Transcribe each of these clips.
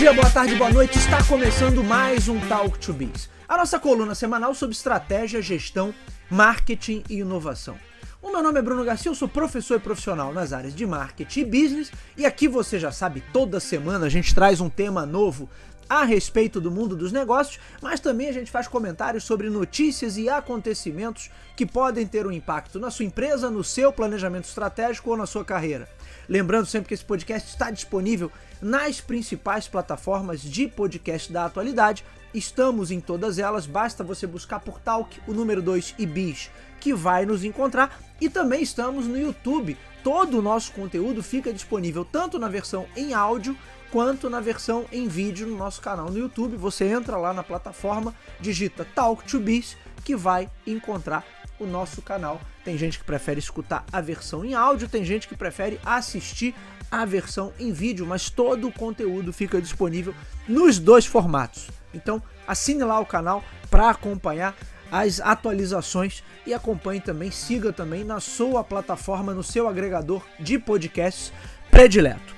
dia, boa tarde, boa noite. Está começando mais um Talk to Biz, a nossa coluna semanal sobre estratégia, gestão, marketing e inovação. O meu nome é Bruno Garcia, eu sou professor e profissional nas áreas de marketing e business e aqui você já sabe, toda semana a gente traz um tema novo a respeito do mundo dos negócios, mas também a gente faz comentários sobre notícias e acontecimentos que podem ter um impacto na sua empresa, no seu planejamento estratégico ou na sua carreira. Lembrando sempre que esse podcast está disponível nas principais plataformas de podcast da atualidade. Estamos em todas elas, basta você buscar por Talk, o número 2 e Biz, que vai nos encontrar. E também estamos no YouTube. Todo o nosso conteúdo fica disponível tanto na versão em áudio quanto na versão em vídeo no nosso canal no YouTube. Você entra lá na plataforma, digita Talk to Biz, que vai encontrar o nosso canal. Tem gente que prefere escutar a versão em áudio, tem gente que prefere assistir a versão em vídeo, mas todo o conteúdo fica disponível nos dois formatos. Então assine lá o canal para acompanhar as atualizações e acompanhe também, siga também na sua plataforma, no seu agregador de podcasts predileto.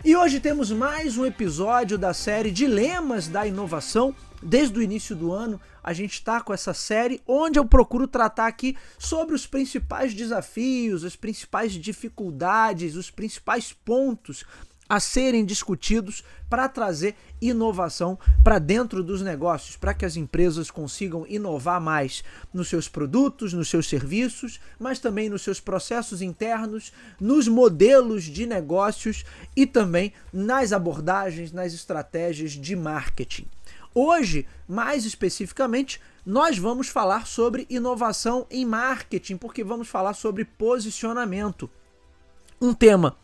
E hoje temos mais um episódio da série Dilemas da Inovação. Desde o início do ano a gente está com essa série onde eu procuro tratar aqui sobre os principais desafios, as principais dificuldades, os principais pontos a serem discutidos para trazer inovação para dentro dos negócios, para que as empresas consigam inovar mais nos seus produtos, nos seus serviços, mas também nos seus processos internos, nos modelos de negócios e também nas abordagens, nas estratégias de marketing. Hoje, mais especificamente, nós vamos falar sobre inovação em marketing, porque vamos falar sobre posicionamento. Um tema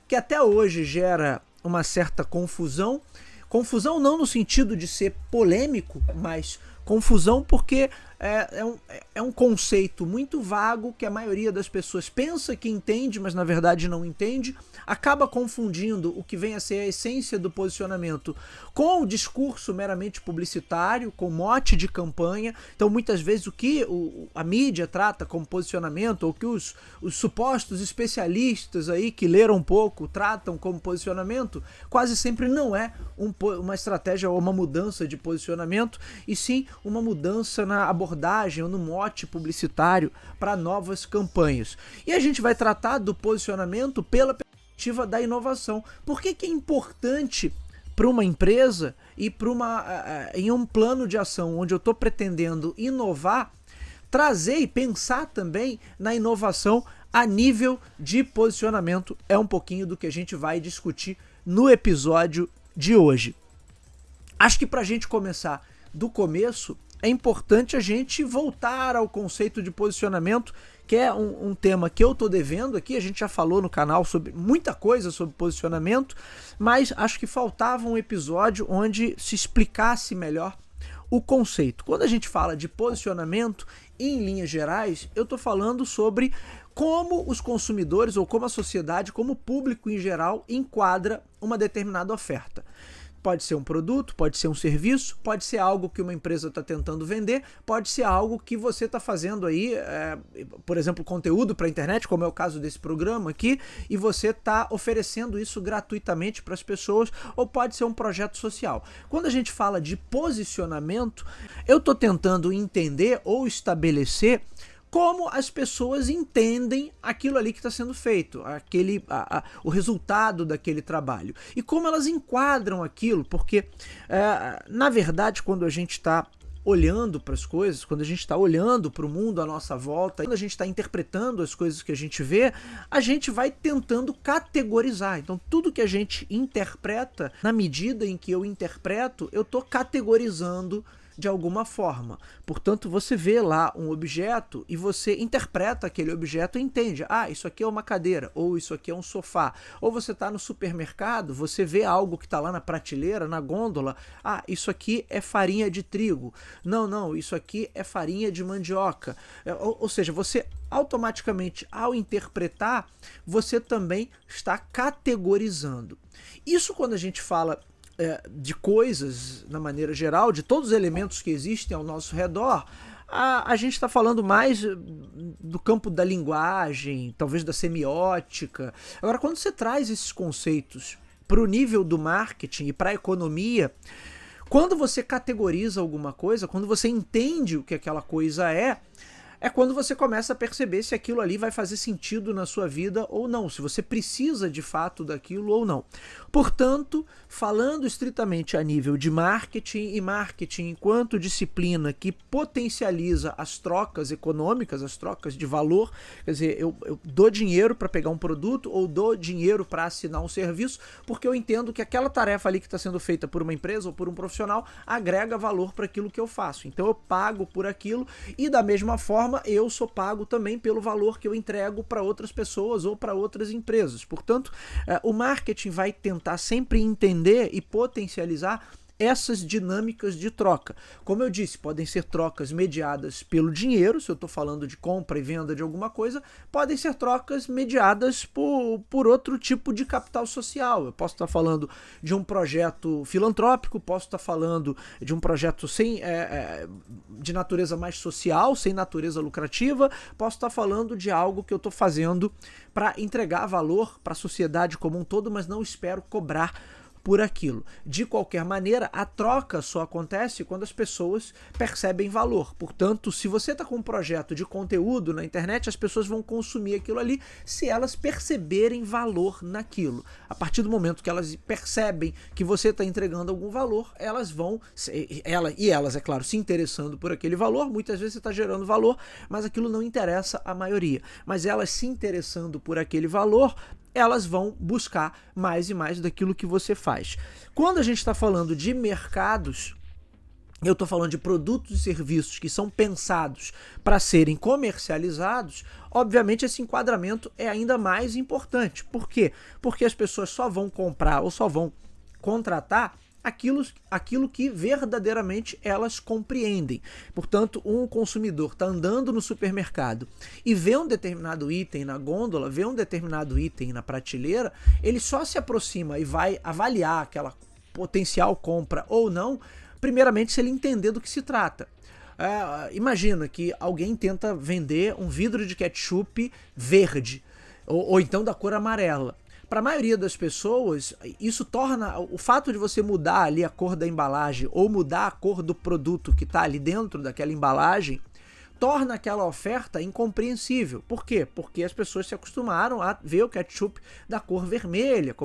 que até hoje gera uma certa confusão. Confusão não no sentido de ser polêmico, mas confusão porque é um conceito muito vago que a maioria das pessoas pensa que entende, mas na verdade não entende, acaba confundindo o que vem a ser a essência do posicionamento com o discurso meramente publicitário, com mote de campanha. Então muitas vezes o que a mídia trata como posicionamento, ou que os supostos especialistas aí que leram um pouco tratam como posicionamento, quase sempre não é uma estratégia ou uma mudança de posicionamento, e sim uma mudança na abordagem ou no mote publicitário para novas campanhas. E a gente vai tratar do posicionamento pela perspectiva da inovação. Por que é importante para uma empresa e em um plano de ação onde eu estou pretendendo inovar, trazer e pensar também na inovação a nível de posicionamento? É um pouquinho do que a gente vai discutir no episódio de hoje. Acho que para a gente começar do começo, é importante a gente voltar ao conceito de posicionamento, que é um tema que eu tô devendo aqui. A gente já falou no canal sobre muita coisa sobre posicionamento, mas acho que faltava um episódio onde se explicasse melhor o conceito. Quando a gente fala de posicionamento, em linhas gerais, eu tô falando sobre como os consumidores, ou como a sociedade, como o público em geral, enquadra uma determinada oferta. Pode ser um produto, pode ser um serviço, pode ser algo que uma empresa está tentando vender, pode ser algo que você está fazendo aí, por exemplo, conteúdo para a internet, como é o caso desse programa aqui, e você está oferecendo isso gratuitamente para as pessoas, ou pode ser um projeto social. Quando a gente fala de posicionamento, eu estou tentando entender ou estabelecer como as pessoas entendem aquilo ali que está sendo feito, o resultado daquele trabalho, e como elas enquadram aquilo, porque na verdade quando a gente está olhando para as coisas, quando a gente está olhando para o mundo à nossa volta, quando a gente está interpretando as coisas que a gente vê, a gente vai tentando categorizar. Então tudo que a gente interpreta, na medida em que eu interpreto, eu estou categorizando de alguma forma. Portanto, você vê lá um objeto e você interpreta aquele objeto e entende. Ah, isso aqui é uma cadeira, ou isso aqui é um sofá. Ou você está no supermercado, você vê algo que está lá na prateleira, na gôndola. Ah, isso aqui é farinha de trigo. Não, isso aqui é farinha de mandioca. Ou seja, você automaticamente, ao interpretar, você também está categorizando. Isso quando a gente fala de coisas, na maneira geral, de todos os elementos que existem ao nosso redor, a gente está falando mais do campo da linguagem, talvez da semiótica. Agora, quando você traz esses conceitos para o nível do marketing e para a economia, quando você categoriza alguma coisa, quando você entende o que aquela coisa é quando você começa a perceber se aquilo ali vai fazer sentido na sua vida ou não, se você precisa de fato daquilo ou não. Portanto, falando estritamente a nível de marketing, e marketing enquanto disciplina que potencializa as trocas econômicas, as trocas de valor, quer dizer, eu dou dinheiro para pegar um produto ou dou dinheiro para assinar um serviço, porque eu entendo que aquela tarefa ali que está sendo feita por uma empresa ou por um profissional agrega valor para aquilo que eu faço. Então eu pago por aquilo e da mesma forma eu sou pago também pelo valor que eu entrego para outras pessoas ou para outras empresas. Portanto, o marketing vai tentar sempre entender e potencializar essas dinâmicas de troca. Como eu disse, podem ser trocas mediadas pelo dinheiro, se eu estou falando de compra e venda de alguma coisa, podem ser trocas mediadas por outro tipo de capital social. Eu posso estar falando de um projeto filantrópico, posso estar falando de um projeto de natureza mais social, sem natureza lucrativa, posso estar falando de algo que eu estou fazendo para entregar valor para a sociedade como um todo, mas não espero cobrar por aquilo. De qualquer maneira, a troca só acontece quando as pessoas percebem valor. Portanto, se você está com um projeto de conteúdo na internet, as pessoas vão consumir aquilo ali se elas perceberem valor naquilo. A partir do momento que elas percebem que você está entregando algum valor, elas vão, elas, é claro, se interessando por aquele valor, muitas vezes você está gerando valor, mas aquilo não interessa a maioria. Mas elas se interessando por aquele valor, elas vão buscar mais e mais daquilo que você faz. Quando a gente está falando de mercados, eu estou falando de produtos e serviços que são pensados para serem comercializados, obviamente esse enquadramento é ainda mais importante. Por quê? Porque as pessoas só vão comprar ou só vão contratar aquilo que verdadeiramente elas compreendem. Portanto, um consumidor está andando no supermercado e vê um determinado item na gôndola, vê um determinado item na prateleira, ele só se aproxima e vai avaliar aquela potencial compra ou não, primeiramente se ele entender do que se trata. Imagina que alguém tenta vender um vidro de ketchup verde, ou então da cor amarela. Para a maioria das pessoas, isso torna o fato de você mudar ali a cor da embalagem ou mudar a cor do produto que está ali dentro daquela embalagem, torna aquela oferta incompreensível. Por quê? Porque as pessoas se acostumaram a ver o ketchup da cor vermelha,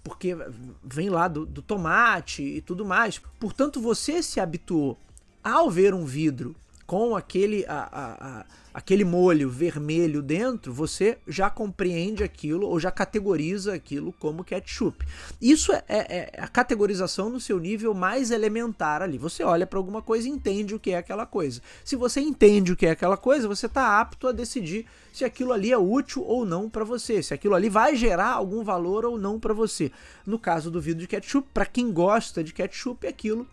porque vem lá do tomate e tudo mais. Portanto, você se habituou ao ver um vidro com aquele molho vermelho dentro, você já compreende aquilo ou já categoriza aquilo como ketchup. Isso é a categorização no seu nível mais elementar ali. Você olha para alguma coisa e entende o que é aquela coisa. Se você entende o que é aquela coisa, você está apto a decidir se aquilo ali é útil ou não para você, se aquilo ali vai gerar algum valor ou não para você. No caso do vidro de ketchup, para quem gosta de ketchup, aquilo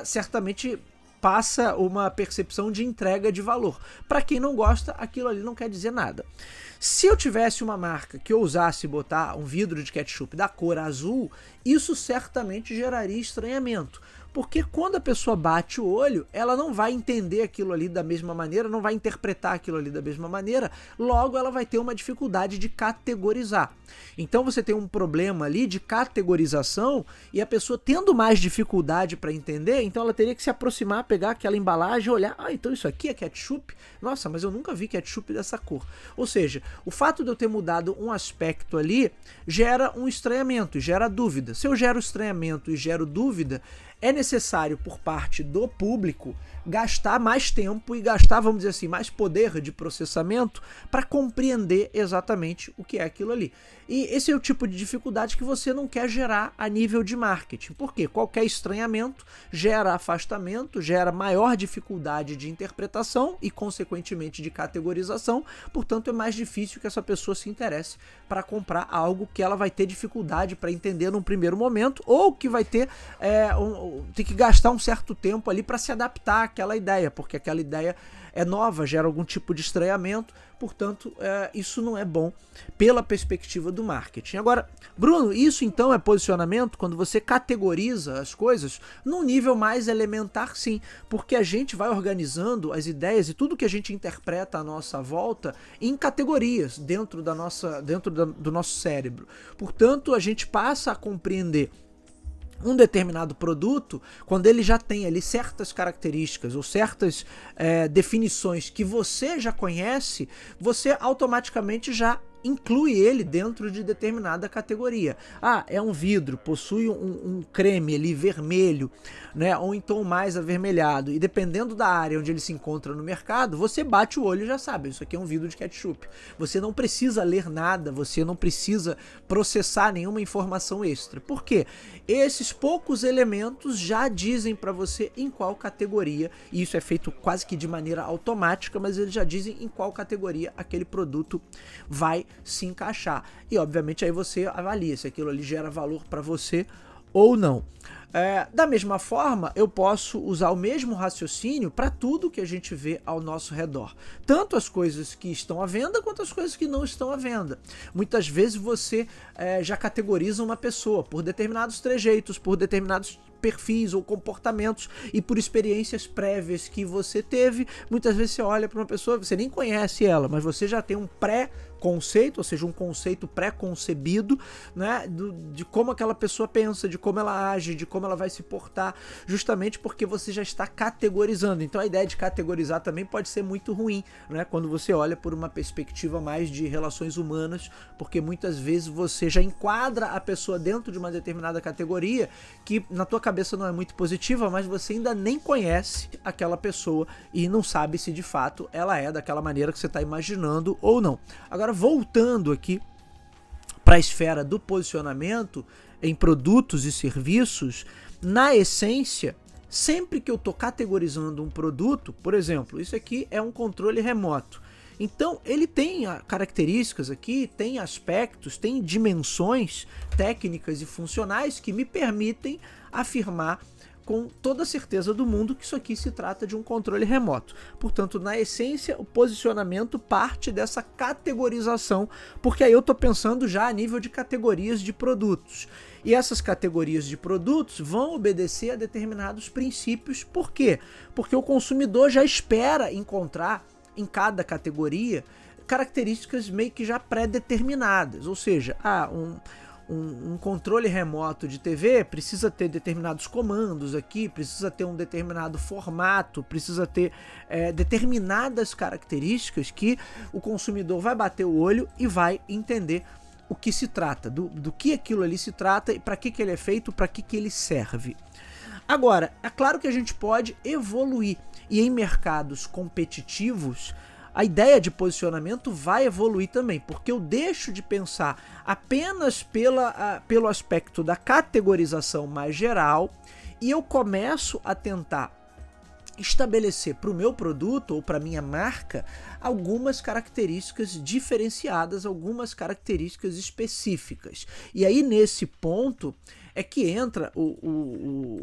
certamente passa uma percepção de entrega de valor. Para quem não gosta, aquilo ali não quer dizer nada. Se eu tivesse uma marca que ousasse botar um vidro de ketchup da cor azul, isso certamente geraria estranhamento. Porque quando a pessoa bate o olho, ela não vai entender aquilo ali da mesma maneira, não vai interpretar aquilo ali da mesma maneira, logo ela vai ter uma dificuldade de categorizar. Então você tem um problema ali de categorização e a pessoa tendo mais dificuldade para entender, então ela teria que se aproximar, pegar aquela embalagem, olhar, então isso aqui é ketchup? Nossa, mas eu nunca vi ketchup dessa cor. Ou seja, o fato de eu ter mudado um aspecto ali gera um estranhamento, gera dúvida. Se eu gero estranhamento e gero dúvida, é necessário por parte do público gastar mais tempo e gastar, vamos dizer assim, mais poder de processamento para compreender exatamente o que é aquilo ali. E esse é o tipo de dificuldade que você não quer gerar a nível de marketing. Por quê? Qualquer estranhamento gera afastamento, gera maior dificuldade de interpretação e, consequentemente, de categorização. Portanto, é mais difícil que essa pessoa se interesse para comprar algo que ela vai ter dificuldade para entender num primeiro momento ou que vai ter tem que gastar um certo tempo ali para se adaptar àquela ideia, porque aquela ideia é nova, gera algum tipo de estranhamento, portanto, isso não é bom pela perspectiva do marketing. Agora, Bruno, isso então é posicionamento quando você categoriza as coisas num nível mais elementar, sim, porque a gente vai organizando as ideias e tudo que a gente interpreta à nossa volta em categorias dentro do nosso cérebro. Portanto, a gente passa a compreender um determinado produto, quando ele já tem ali certas características ou certas definições que você já conhece, você automaticamente já inclui ele dentro de determinada categoria. Ah, é um vidro, possui um creme ali vermelho, né, ou em tom mais avermelhado, e dependendo da área onde ele se encontra no mercado, você bate o olho e já sabe, isso aqui é um vidro de ketchup. Você não precisa ler nada, você não precisa processar nenhuma informação extra. Por quê? Esses poucos elementos já dizem para você em qual categoria, e isso é feito quase que de maneira automática, mas eles já dizem em qual categoria aquele produto vai se encaixar. E obviamente aí você avalia se aquilo ali gera valor para você ou não. Da mesma forma, eu posso usar o mesmo raciocínio para tudo que a gente vê ao nosso redor. Tanto as coisas que estão à venda, quanto as coisas que não estão à venda. Muitas vezes você já categoriza uma pessoa por determinados trejeitos, por determinados perfis ou comportamentos e por experiências prévias que você teve. Muitas vezes você olha para uma pessoa, você nem conhece ela, mas você já tem um pré-conceito, ou seja, um conceito pré-concebido, né, de como aquela pessoa pensa, de como ela age, de como ela vai se portar, justamente porque você já está categorizando. Então a ideia de categorizar também pode ser muito ruim, né, quando você olha por uma perspectiva mais de relações humanas, porque muitas vezes você já enquadra a pessoa dentro de uma determinada categoria que na tua cabeça não é muito positiva, mas você ainda nem conhece aquela pessoa e não sabe se de fato ela é daquela maneira que você está imaginando ou não. Agora, voltando aqui para a esfera do posicionamento em produtos e serviços, na essência, sempre que eu estou categorizando um produto, por exemplo, isso aqui é um controle remoto. Então, ele tem características aqui, tem aspectos, tem dimensões técnicas e funcionais que me permitem afirmar com toda a certeza do mundo que isso aqui se trata de um controle remoto. Portanto, na essência, o posicionamento parte dessa categorização, porque aí eu estou pensando já a nível de categorias de produtos. E essas categorias de produtos vão obedecer a determinados princípios. Por quê? Porque o consumidor já espera encontrar em cada categoria características meio que já pré-determinadas, ou seja, um controle remoto de TV precisa ter determinados comandos aqui, precisa ter um determinado formato, precisa ter determinadas características que o consumidor vai bater o olho e vai entender o que se trata, do que aquilo ali se trata e para que ele é feito, para que ele serve. Agora, é claro que a gente pode evoluir e em mercados competitivos a ideia de posicionamento vai evoluir também, porque eu deixo de pensar apenas pelo aspecto da categorização mais geral e eu começo a tentar estabelecer para o meu produto ou para a minha marca algumas características diferenciadas, algumas características específicas. E aí nesse ponto é que entra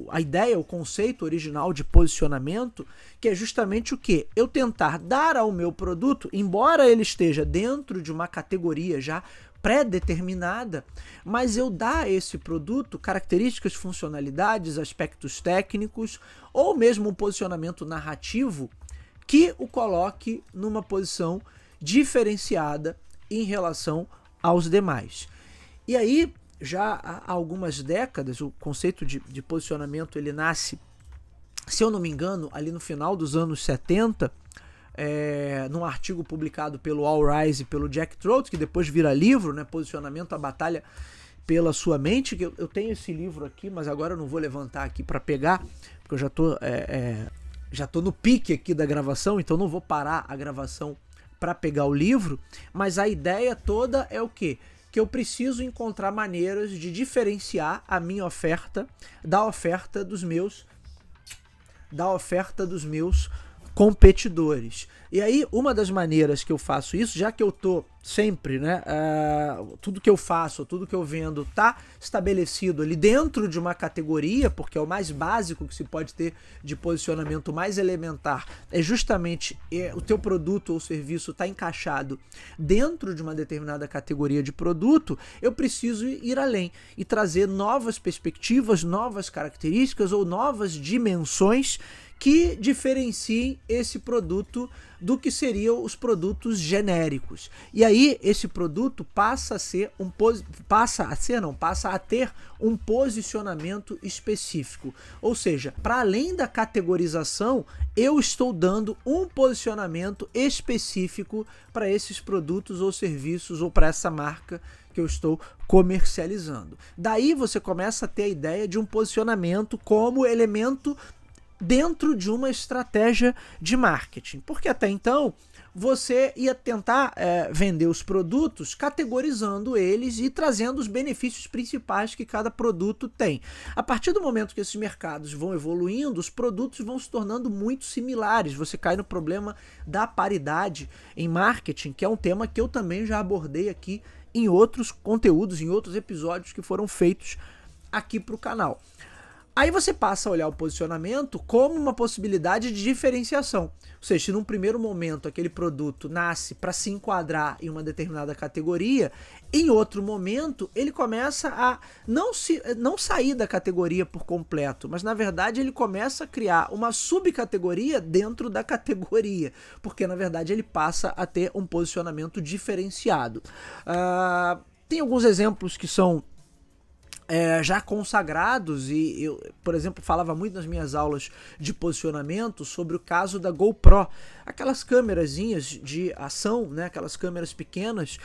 a ideia, o conceito original de posicionamento, que é justamente o quê? Eu tentar dar ao meu produto, embora ele esteja dentro de uma categoria já pré-determinada, mas eu dar a esse produto características, funcionalidades, aspectos técnicos ou mesmo um posicionamento narrativo que o coloque numa posição diferenciada em relação aos demais. E aí, já há algumas décadas, o conceito de posicionamento ele nasce, se eu não me engano, ali no final dos anos 70, num artigo publicado pelo Al Rise e pelo Jack Trout, que depois vira livro, né, Posicionamento, a Batalha pela Sua Mente, que eu tenho esse livro aqui, mas agora eu não vou levantar aqui para pegar, porque eu já tô no pique aqui da gravação, então não vou parar a gravação para pegar o livro, mas a ideia toda é o quê? Que eu preciso encontrar maneiras de diferenciar a minha oferta da oferta dos meus competidores. E aí, uma das maneiras que eu faço isso, já que eu tô sempre, né, tudo que eu faço, tudo que eu vendo tá estabelecido ali dentro de uma categoria, porque é o mais básico que se pode ter de posicionamento mais elementar, é justamente o teu produto ou serviço tá encaixado dentro de uma determinada categoria de produto. Eu preciso ir além e trazer novas perspectivas, novas características ou novas dimensões que diferenciem esse produto do que seriam os produtos genéricos. E aí esse produto passa a ter um posicionamento específico. Ou seja, para além da categorização, eu estou dando um posicionamento específico para esses produtos ou serviços ou para essa marca que eu estou comercializando. Daí você começa a ter a ideia de um posicionamento como elemento dentro de uma estratégia de marketing. Porque até então você ia tentar vender os produtos categorizando eles e trazendo os benefícios principais que cada produto tem. A partir do momento que esses mercados vão evoluindo, os produtos vão se tornando muito similares. Você cai no problema da paridade em marketing, que é um tema que eu também já abordei aqui em outros conteúdos, em outros episódios que foram feitos aqui para o canal. Aí você passa a olhar o posicionamento como uma possibilidade de diferenciação. Ou seja, se num primeiro momento aquele produto nasce para se enquadrar em uma determinada categoria, em outro momento ele começa a não sair da categoria por completo, mas na verdade ele começa a criar uma subcategoria dentro da categoria, porque na verdade ele passa a ter um posicionamento diferenciado. Tem alguns exemplos que são já consagrados, e eu, por exemplo, falava muito nas minhas aulas de posicionamento sobre o caso da GoPro, aquelas câmerazinhas de ação, né, aquelas câmeras pequenas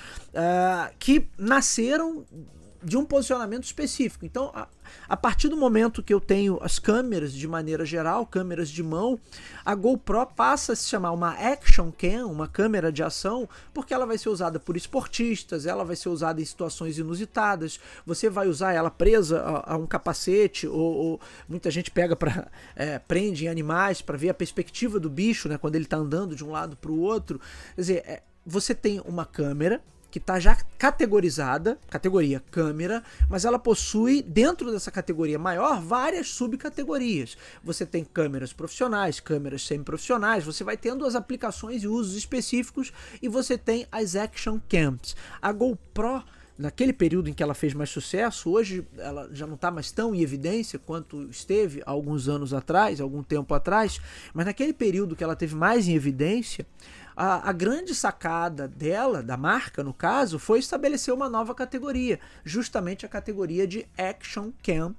que nasceram de um posicionamento específico. Então, a partir do momento que eu tenho as câmeras de maneira geral, câmeras de mão, a GoPro passa a se chamar uma Action Cam, uma câmera de ação, porque ela vai ser usada por esportistas, ela vai ser usada em situações inusitadas, você vai usar ela presa a um capacete, ou muita gente pega prende em animais para ver a perspectiva do bicho, né, quando ele está andando de um lado para o outro. Quer dizer, você tem uma câmera que está já categorizada, categoria câmera, mas ela possui, dentro dessa categoria maior, várias subcategorias. Você tem câmeras profissionais, câmeras semiprofissionais, você vai tendo as aplicações e usos específicos, e você tem as Action Cams. A GoPro, naquele período em que ela fez mais sucesso, hoje ela já não está mais tão em evidência quanto esteve há alguns anos atrás, algum tempo atrás, mas naquele período que ela teve mais em evidência, a grande sacada dela, da marca no caso, foi estabelecer uma nova categoria, justamente a categoria de Action Cam,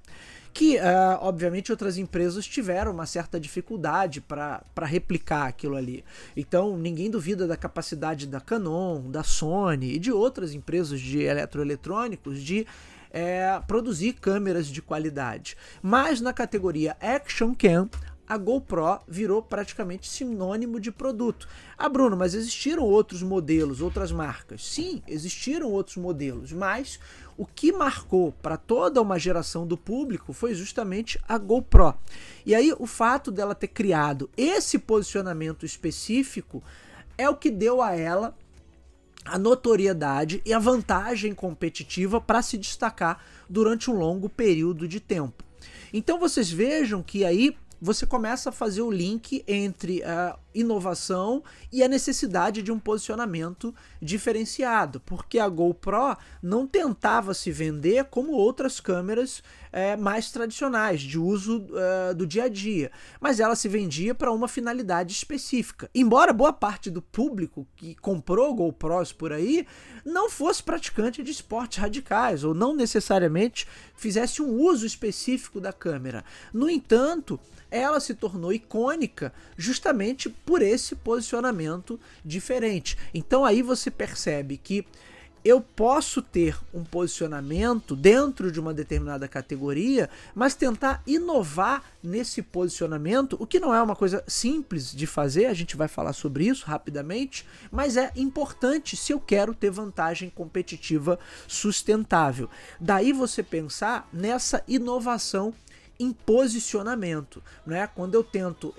que obviamente outras empresas tiveram uma certa dificuldade para replicar aquilo ali. Então ninguém duvida da capacidade da Canon, da Sony e de outras empresas de eletroeletrônicos de produzir câmeras de qualidade. Mas na categoria Action Cam, a GoPro virou praticamente sinônimo de produto. Bruno, mas existiram outros modelos, outras marcas? Sim, existiram outros modelos, mas o que marcou para toda uma geração do público foi justamente a GoPro. E aí o fato dela ter criado esse posicionamento específico é o que deu a ela a notoriedade e a vantagem competitiva para se destacar durante um longo período de tempo. Então vocês vejam que aí você começa a fazer o link entre a inovação e a necessidade de um posicionamento diferenciado, porque a GoPro não tentava se vender como outras câmeras mais tradicionais, de uso do dia a dia, mas ela se vendia para uma finalidade específica. Embora boa parte do público que comprou GoPros por aí não fosse praticante de esportes radicais, ou não necessariamente fizesse um uso específico da câmera. No entanto, ela se tornou icônica justamente por esse posicionamento diferente. Então aí você percebe que eu posso ter um posicionamento dentro de uma determinada categoria, mas tentar inovar nesse posicionamento, o que não é uma coisa simples de fazer, a gente vai falar sobre isso rapidamente, mas é importante se eu quero ter vantagem competitiva sustentável. Daí você pensar nessa inovação em posicionamento, né? Quando eu tento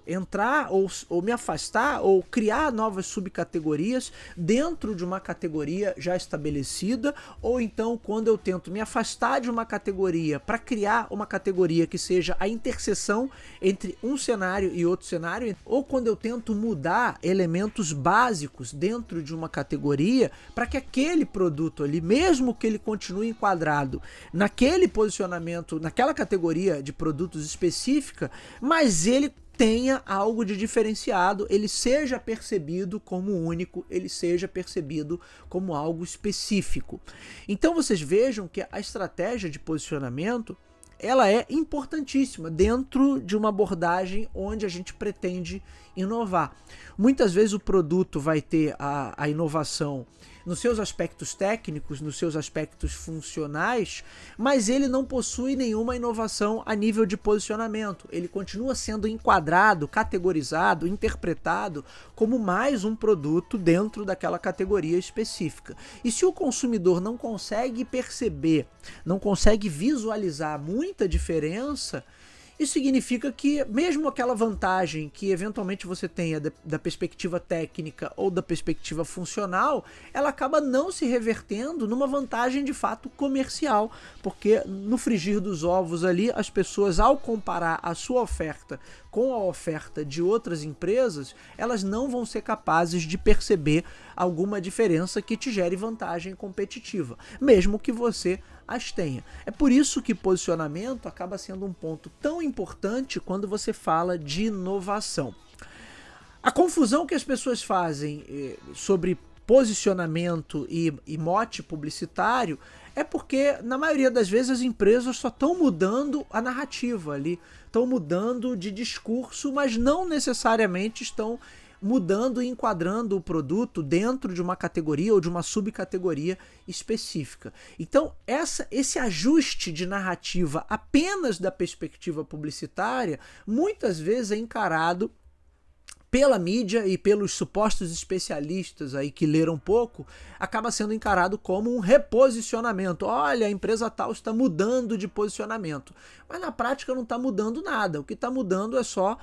entrar ou me afastar ou criar novas subcategorias dentro de uma categoria já estabelecida, ou então quando eu tento me afastar de uma categoria para criar uma categoria que seja a interseção entre um cenário e outro cenário, ou quando eu tento mudar elementos básicos dentro de uma categoria para que aquele produto ali, mesmo que ele continue enquadrado naquele posicionamento, naquela categoria de produtos específica, mas ele tenha algo de diferenciado, ele seja percebido como único, ele seja percebido como algo específico. Então vocês vejam que a estratégia de posicionamento ela é importantíssima dentro de uma abordagem onde a gente pretende inovar. Muitas vezes o produto vai ter a inovação nos seus aspectos técnicos, nos seus aspectos funcionais, mas ele não possui nenhuma inovação a nível de posicionamento. Ele continua sendo enquadrado, categorizado, interpretado como mais um produto dentro daquela categoria específica. E se o consumidor não consegue perceber, não consegue visualizar muita diferença, isso significa que mesmo aquela vantagem que eventualmente você tenha da perspectiva técnica ou da perspectiva funcional, ela acaba não se revertendo numa vantagem de fato comercial, porque no frigir dos ovos ali, as pessoas ao comparar a sua oferta com a oferta de outras empresas, elas não vão ser capazes de perceber alguma diferença que te gere vantagem competitiva, mesmo que você as tenha. É por isso que posicionamento acaba sendo um ponto tão importante quando você fala de inovação. A confusão que as pessoas fazem sobre posicionamento e mote publicitário é porque, na maioria das vezes, as empresas só estão mudando a narrativa ali, estão mudando de discurso, mas não necessariamente estão mudando e enquadrando o produto dentro de uma categoria ou de uma subcategoria específica. Então, esse ajuste de narrativa apenas da perspectiva publicitária, muitas vezes é encarado pela mídia e pelos supostos especialistas aí que leram pouco, acaba sendo encarado como um reposicionamento. Olha, a empresa tal está mudando de posicionamento. Mas na prática não está mudando nada. O que está mudando é só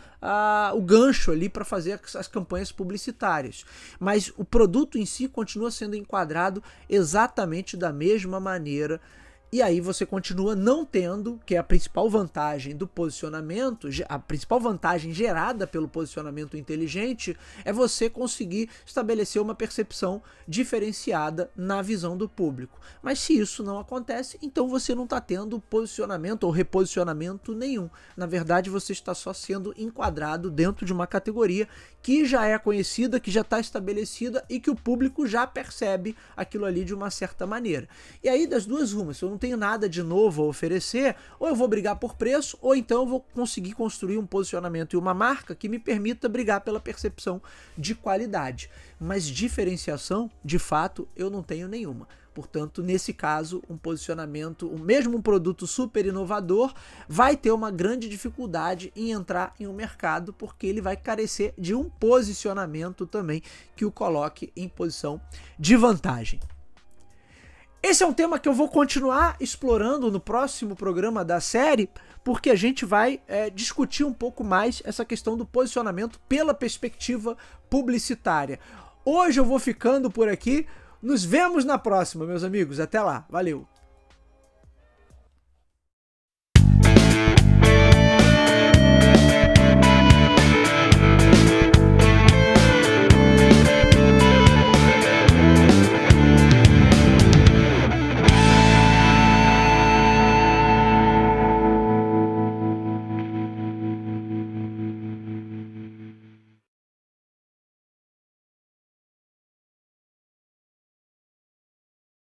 o gancho ali para fazer as campanhas publicitárias. Mas o produto em si continua sendo enquadrado exatamente da mesma maneira. E aí você continua não tendo, que é a principal vantagem do posicionamento, a principal vantagem gerada pelo posicionamento inteligente é você conseguir estabelecer uma percepção diferenciada na visão do público. Mas se isso não acontece, então você não está tendo posicionamento ou reposicionamento nenhum. Na verdade, você está só sendo enquadrado dentro de uma categoria que já é conhecida, que já está estabelecida e que o público já percebe aquilo ali de uma certa maneira. E aí, das duas rumas, se eu não tenho nada de novo a oferecer, ou eu vou brigar por preço, ou então eu vou conseguir construir um posicionamento e uma marca que me permita brigar pela percepção de qualidade. Mas diferenciação, de fato, eu não tenho nenhuma. Portanto, nesse caso, um posicionamento, mesmo um produto super inovador, vai ter uma grande dificuldade em entrar em um mercado, porque ele vai carecer de um posicionamento também que o coloque em posição de vantagem. Esse é um tema que eu vou continuar explorando no próximo programa da série, porque a gente vai discutir um pouco mais essa questão do posicionamento pela perspectiva publicitária. Hoje eu vou ficando por aqui. Nos vemos na próxima, meus amigos. Até lá. Valeu!